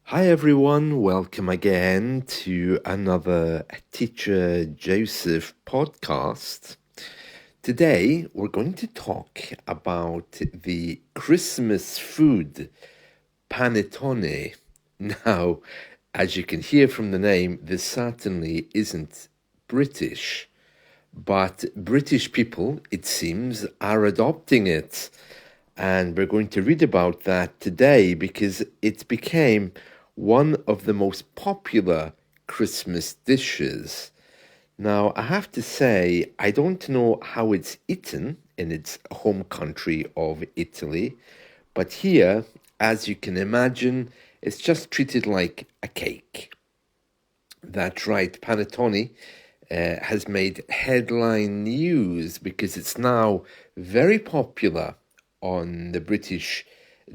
Hi everyone, welcome again to another Teacher Joseph podcast. Today we're going to talk about the Christmas food, panettone. Now, as you can hear from the name, this certainly isn't British, but British people, it seems, are adopting it. And we're going to read about that today because it became one of the most popular Christmas dishes. Now, I have to say, I don't know how it's eaten in its home country of Italy, but here, as you can imagine, it's just treated like a cake. That's right, panettone has made headline news because it's now very popular on the British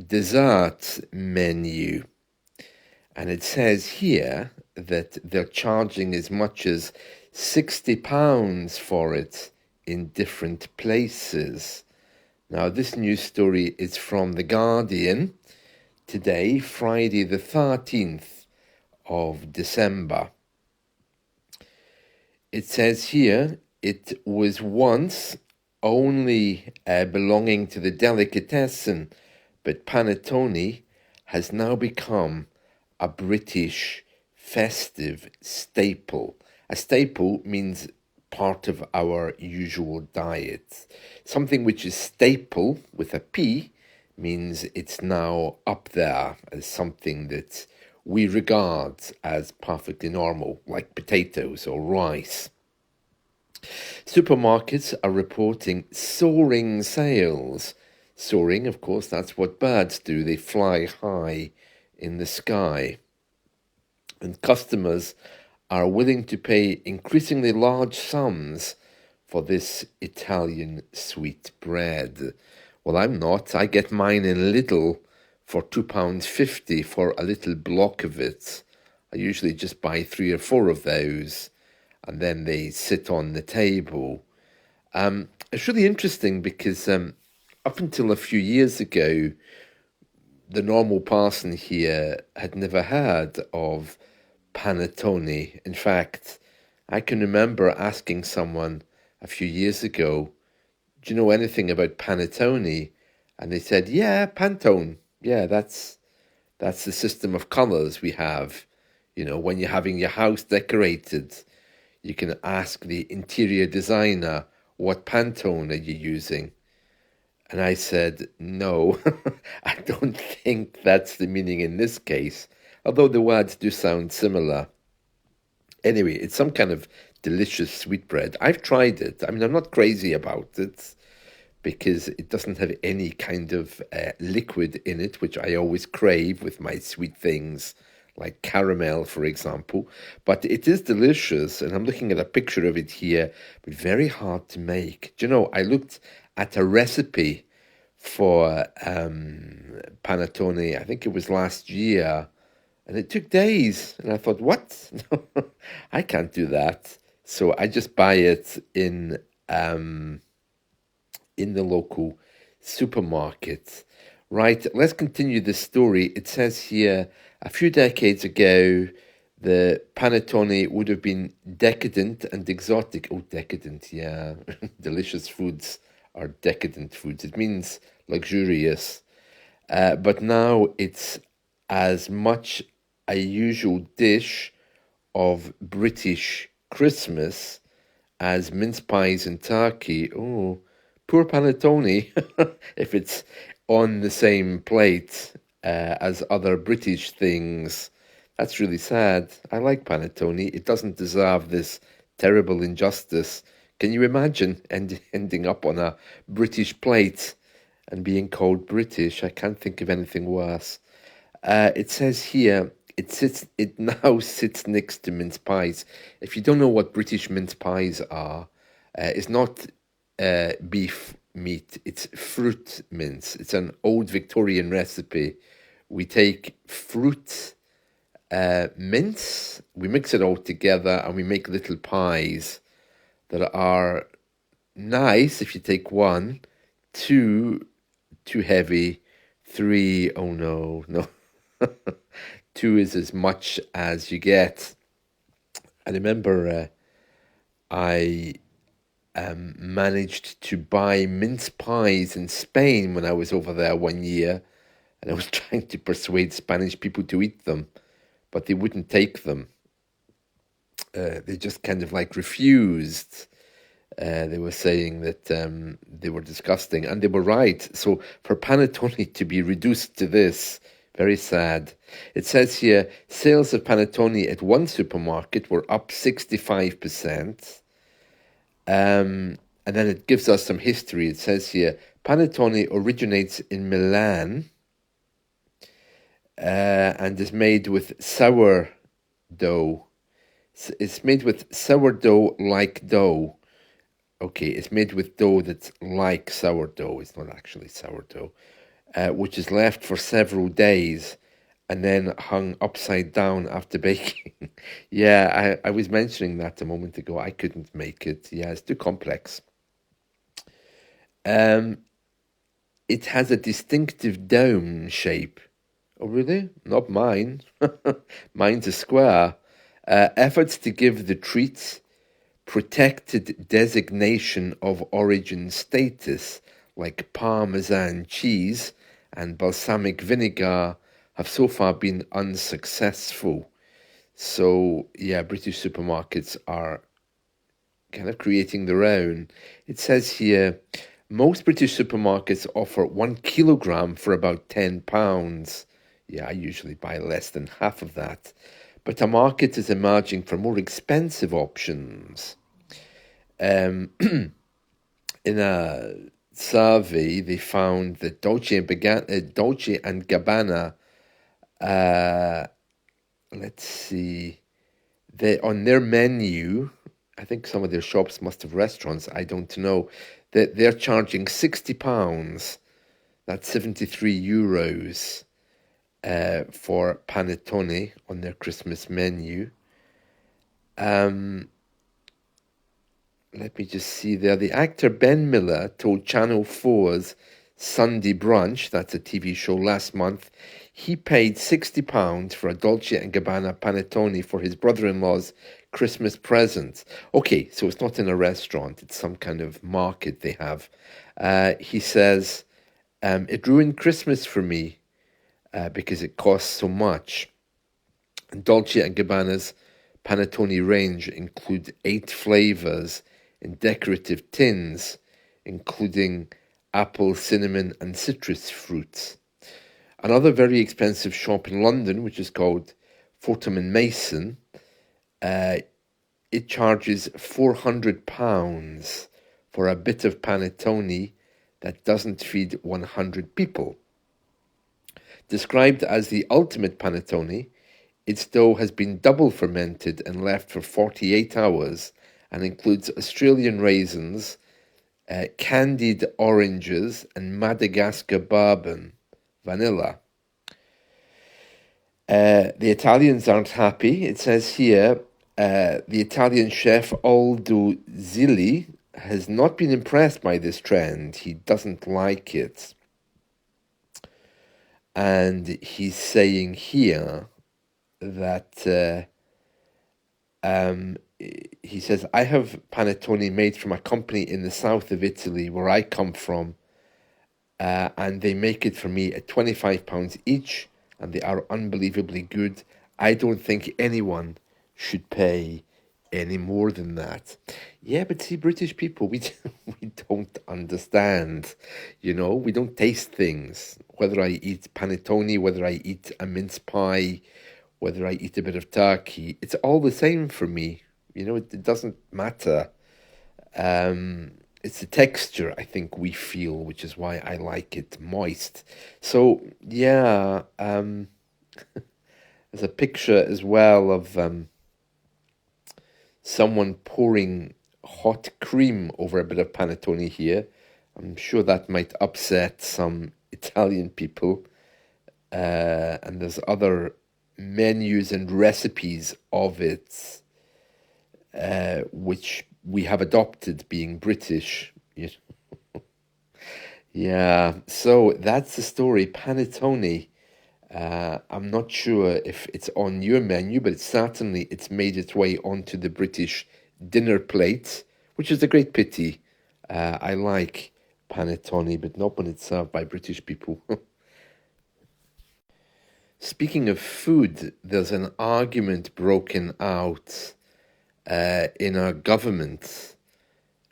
dessert menu. And it says here that they're charging as much as £60 for it in different places. Now, this news story is from The Guardian today, Friday the 13th of December. It says here, it was once only belonging to the delicatessen, but panettone has now become a British festive staple. A staple means part of our usual diet. Something which is staple with a P means it's now up there as something that we regard as perfectly normal, like potatoes or rice. Supermarkets are reporting soaring sales. Soaring, of course, that's what birds do. They fly high in the sky. And customers are willing to pay increasingly large sums for this Italian sweetbread. Well, I'm not. I get mine in Lidl for £2.50 for a little block of it. I usually just buy 3 or 4 of those, and then they sit on the table. It's really interesting because up until a few years ago, the normal person here had never heard of panettone. In fact, I can remember asking someone a few years ago, do you know anything about panettone? And they said, yeah, Pantone. Yeah, that's the system of colours we have. You know, when you're having your house decorated, you can ask the interior designer, what Pantone are you using? And I said, no, I don't think that's the meaning in this case, although the words do sound similar. Anyway, it's some kind of delicious sweetbread. I've tried it. I mean, I'm not crazy about it because it doesn't have any kind of liquid in it, which I always crave with my sweet things, like caramel, for example. But it is delicious, and I'm looking at a picture of it here, but very hard to make. Do you know, I looked at a recipe for panettone, I think it was last year, and it took days. And I thought, what? No, I can't do that. So I just buy it in the local supermarket. Right, let's continue this story. It says here, a few decades ago, the panettone would have been decadent and exotic. Oh, decadent, yeah. Delicious foods are decadent foods. It means luxurious. But now it's as much a usual dish of British Christmas as mince pies and turkey. Oh, poor panettone if it's on the same plate as other British things. That's really sad. I like panettone. It doesn't deserve this terrible injustice. Can you imagine ending up on a British plate and being called British? I can't think of anything worse. It says here, it now sits next to mince pies. If you don't know what British mince pies are, it's not beef meat, it's fruit mince. It's an old Victorian recipe. We take fruit mince, we mix it all together, and we make little pies that are nice if you take one, two, too heavy, three, oh no, no. two is as much as you get. I remember I managed to buy mince pies in Spain when I was over there one year, and I was trying to persuade Spanish people to eat them, but they wouldn't take them. They just kind of like refused. They were saying that they were disgusting, and they were right. So for panettone to be reduced to this, very sad. It says here, sales of panettone at one supermarket were up 65%. And then it gives us some history. It says here, panettone originates in Milan and is made with sourdough. It's made with sourdough-like dough. Okay, it's made with dough that's like sourdough. It's not actually sourdough, which is left for several days and then hung upside down after baking. Yeah, I was mentioning that a moment ago. I couldn't make it. Yeah, it's too complex. It has a distinctive dome shape. Oh, really? Not mine. Mine's a square. Efforts to give the treats protected designation of origin status, like Parmesan cheese and balsamic vinegar, have so far been unsuccessful. So, yeah, British supermarkets are kind of creating their own. It says here, most British supermarkets offer 1 kilogram for about £10. Yeah, I usually buy less than half of that. But a market is emerging for more expensive options. In a survey, they found that Dolce and Gabbana, let's see, on their menu, I think some of their shops must have restaurants, I don't know, that they're charging £60, that's 73 euros, for panettone on their Christmas menu. Let me just see there. The actor Ben Miller told Channel 4's Sunday Brunch, that's a TV show, last month, he paid £60 for a Dolce & Gabbana panettone for his brother-in-law's Christmas present. Okay, so it's not in a restaurant, it's some kind of market they have. He says, it ruined Christmas for me because it costs so much. And Dolce & Gabbana's panettone range include 8 flavors in decorative tins, including apple, cinnamon, and citrus fruits. Another very expensive shop in London, which is called Fortnum and Mason, it charges £400 for a bit of panettone that doesn't feed 100 people. Described as the ultimate panettone, its dough has been double fermented and left for 48 hours and includes Australian raisins, candied oranges, and Madagascar bourbon, vanilla. The Italians aren't happy. It says here, the Italian chef Aldo Zilli has not been impressed by this trend. He doesn't like it. And he's saying here that he says, I have panettone made from a company in the south of Italy where I come from, and they make it for me at £25 each, and they are unbelievably good. I don't think anyone should pay any more than that. Yeah, but see, British people, we don't understand, we don't taste things. Whether I eat panettone, whether I eat a mince pie, whether I eat a bit of turkey, it's all the same for me. It doesn't matter. It's the texture, I think, we feel, which is why I like it moist. So, yeah, there's a picture as well of someone pouring hot cream over a bit of panettone here. I'm sure that might upset some Italian people. And there's other menus and recipes of it, which we have adopted being British. Yeah, so that's the story, panettone. I'm not sure if it's on your menu, but it's made its way onto the British dinner plate, which is a great pity. I like panettone, but not when it's served by British people. Speaking of food, there's an argument broken out in our government.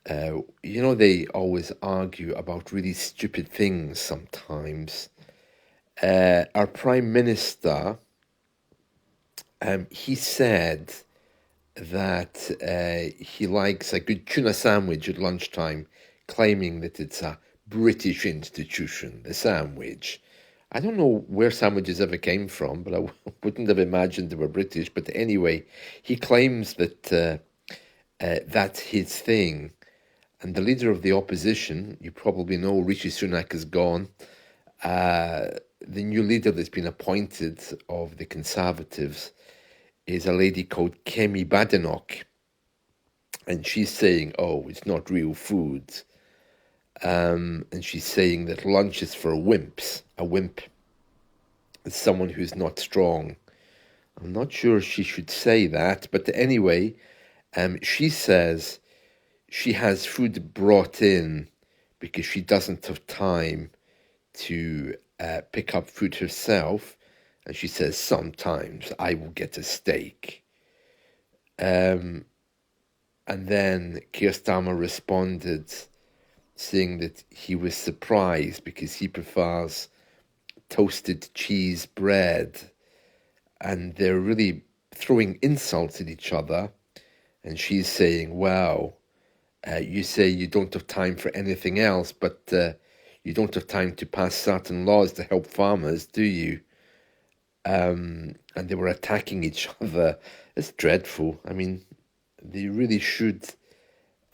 They always argue about really stupid things sometimes. Our Prime Minister, he said that he likes a good tuna sandwich at lunchtime, claiming that it's a British institution, the sandwich. I don't know where sandwiches ever came from, but I wouldn't have imagined they were British. But anyway, he claims that that's his thing. And the leader of the opposition, you probably know, Rishi Sunak is gone. The new leader that's been appointed of the Conservatives is a lady called Kemi Badenoch. And she's saying, oh, it's not real food. And she's saying that lunch is for wimps. A wimp is someone who's not strong. I'm not sure she should say that, but anyway, she says she has food brought in because she doesn't have time to pick up food herself. And she says, sometimes I will get a steak. And then Keir Starmer responded, saying that he was surprised because he prefers toasted cheese bread. And they're really throwing insults at each other. And she's saying, well, you say you don't have time for anything else, but you don't have time to pass certain laws to help farmers, do you? And they were attacking each other. It's dreadful. I mean, they really should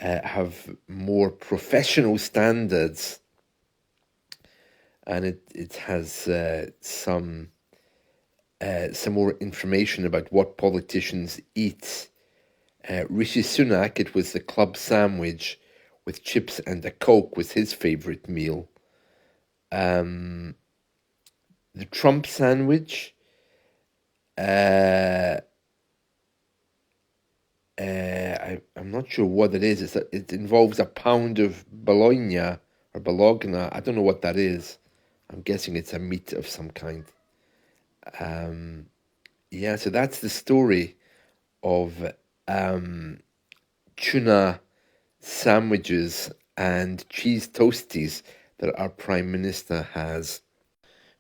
have more professional standards. And it has some more information about what politicians eat. Rishi Sunak, it was the club sandwich with chips and a Coke was his favourite meal. The Trump sandwich, I'm not sure what it is. It involves a pound of bologna or bologna. I don't know what that is. I'm guessing it's a meat of some kind. Yeah, so that's the story of tuna sandwiches and cheese toasties that our Prime Minister has.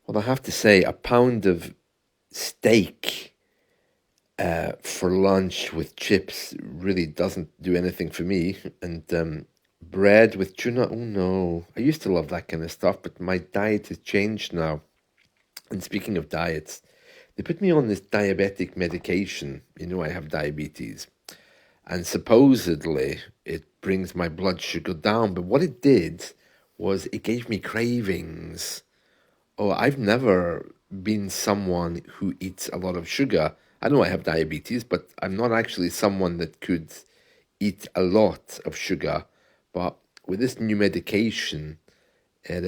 Well, I have to say, a pound of steak for lunch with chips really doesn't do anything for me. And bread with tuna, oh no. I used to love that kind of stuff, but my diet has changed now. And speaking of diets, they put me on this diabetic medication. You know, I have diabetes. And supposedly it brings my blood sugar down. But what it did was it gave me cravings. Oh, I've never been someone who eats a lot of sugar. I know I have diabetes, but I'm not actually someone that could eat a lot of sugar. But with this new medication, it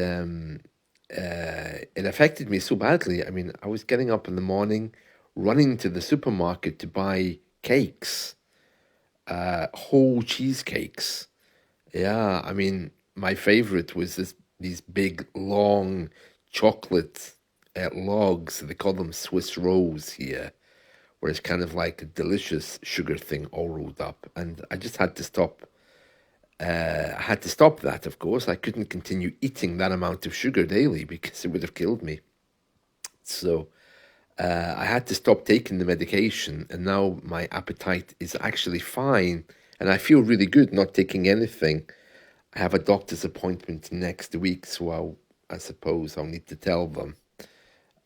it affected me so badly. I mean, I was getting up in the morning, running to the supermarket to buy cakes, whole cheesecakes. Yeah, I mean, my favorite was these big, long chocolate logs. They call them Swiss rolls here, where it's kind of like a delicious sugar thing all rolled up. And I just had to stop. I had to stop that, of course. I couldn't continue eating that amount of sugar daily because it would have killed me. So I had to stop taking the medication, and now my appetite is actually fine, and I feel really good not taking anything. I have a doctor's appointment next week, so I suppose I'll need to tell them.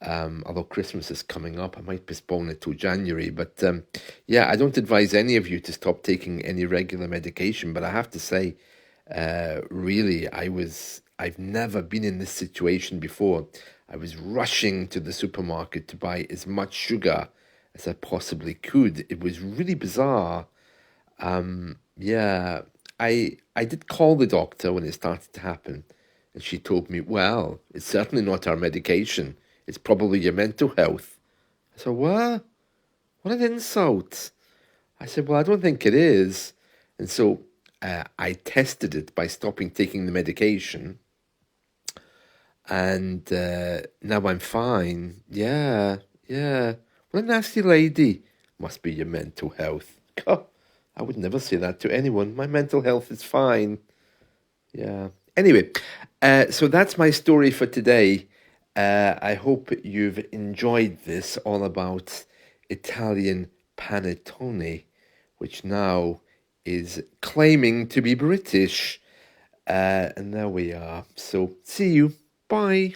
Although Christmas is coming up, I might postpone it till January. But yeah, I don't advise any of you to stop taking any regular medication. But I have to say, really, I've never been in this situation before. I was rushing to the supermarket to buy as much sugar as I possibly could. It was really bizarre. Yeah, I did call the doctor when it started to happen, and she told me, well, it's certainly not our medication. It's probably your mental health. I said, what? What an insult. I said, well, I don't think it is. And so I tested it by stopping taking the medication. And now I'm fine. Yeah, yeah. What a nasty lady. Must be your mental health. Oh, I would never say that to anyone. My mental health is fine. Yeah. Anyway, so that's my story for today. I hope you've enjoyed this all about Italian panettone, which now is claiming to be British. And there we are. So see you. Bye.